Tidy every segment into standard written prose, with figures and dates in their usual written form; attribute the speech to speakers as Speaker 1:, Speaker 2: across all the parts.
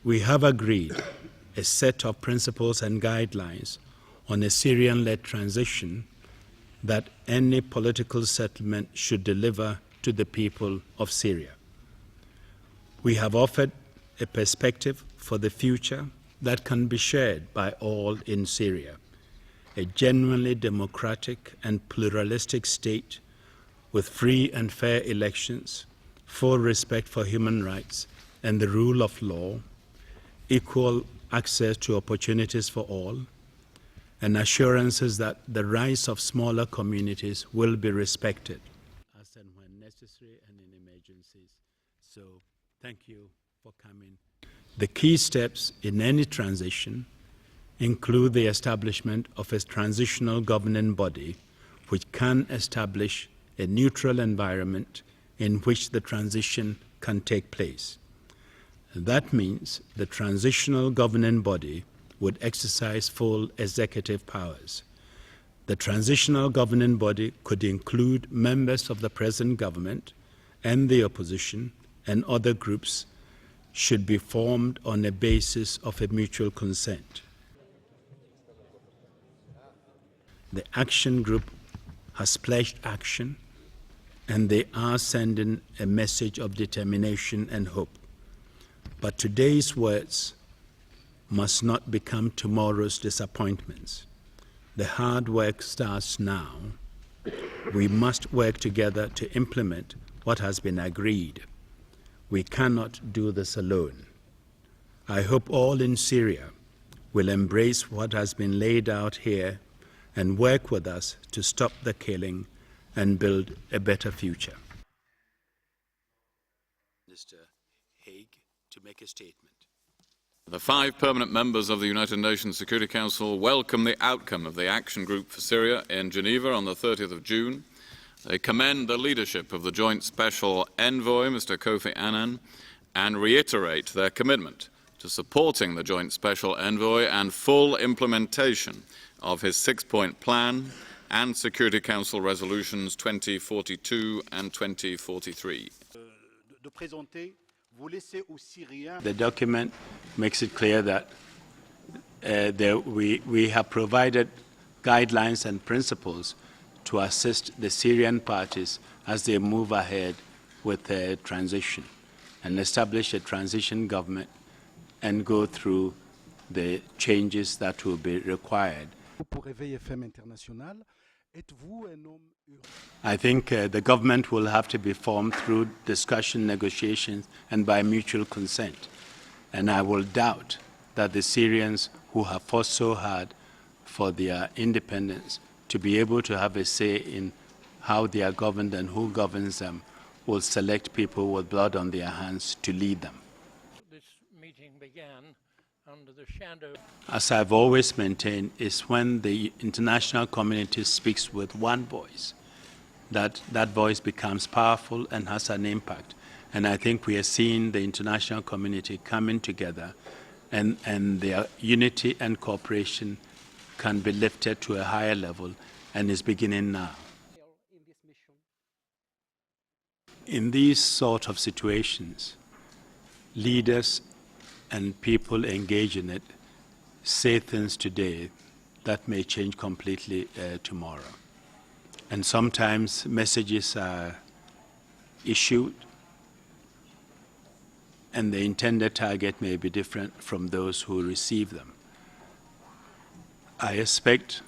Speaker 1: We have agreed a set of principles and guidelines on a Syrian-led transition that any political settlement should deliver to the people of Syria. We have offered a perspective for the future that can be shared by all in Syria, a genuinely democratic and pluralistic state with free and fair elections, full respect for human rights and the rule of law, equal access to opportunities for all, and assurances that the rights of smaller communities will be respected as and when necessary and in emergencies. So, thank you for coming. The key steps in any transition include the establishment of a transitional governing body which can establish a neutral environment in which the transition can take place. That means the transitional governing body would exercise full executive powers. The transitional governing body could include members of the present government and the opposition, and other groups should be formed on a basis of a mutual consent. The action group has pledged action, and they are sending a message of determination and hope. But today's words must not become tomorrow's disappointments. The hard work starts now. We must work together to implement what has been agreed. We cannot do this alone. I hope all in Syria will embrace what has been laid out here and work with us to stop the killing and build a better future. Mr. Hague to make a statement.
Speaker 2: The 5 permanent members of the United Nations Security Council welcome the outcome of the Action Group for Syria in Geneva on the 30th of June. They commend the leadership of the Joint Special Envoy, Mr. Kofi Annan, and reiterate their commitment to supporting the Joint Special Envoy and full implementation of his 6-point plan and Security Council resolutions 2042 and 2043.
Speaker 1: The document makes it clear that we have provided guidelines and principles to assist the Syrian parties as they move ahead with the transition and establish a transition government and go through the changes that will be required. I think the government will have to be formed through discussion, negotiations, and by mutual consent. And I will doubt that the Syrians who have fought so hard for their independence to be able to have a say in how they are governed and who governs them will select people with blood on their hands to lead them.
Speaker 3: This meeting began under the shadow.
Speaker 1: As I've always maintained, is when the international community speaks with one voice, that voice becomes powerful and has an impact. And I think we are seeing the international community coming together, and their unity and cooperation can be lifted to a higher level, and is beginning now. In these sort of situations, leaders and people engage in it say things today that may change completely tomorrow. And sometimes messages are issued and the intended target may be different from those who receive them. I expect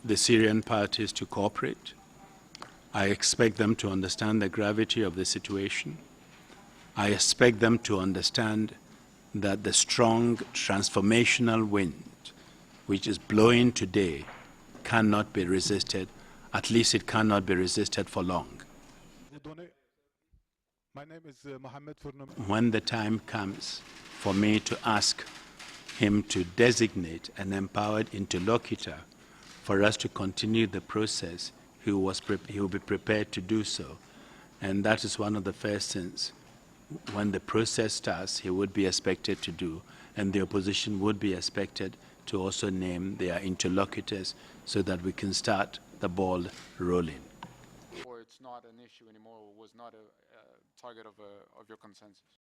Speaker 1: the Syrian parties to cooperate. I expect them to understand the gravity of the situation. I expect them to understand that the strong transformational wind which is blowing today cannot be resisted. At least it cannot be resisted for long.
Speaker 4: My name is Mohammed Furnum.
Speaker 1: When the time comes for me to ask him to designate an empowered interlocutor for us to continue the process, he will be prepared to do so. And that is one of the first things. When the process starts, he would be expected to do, and the opposition would be expected to also name their interlocutors so that we can start the ball rolling.
Speaker 4: Or it's not an issue anymore, or was not a target of your consensus?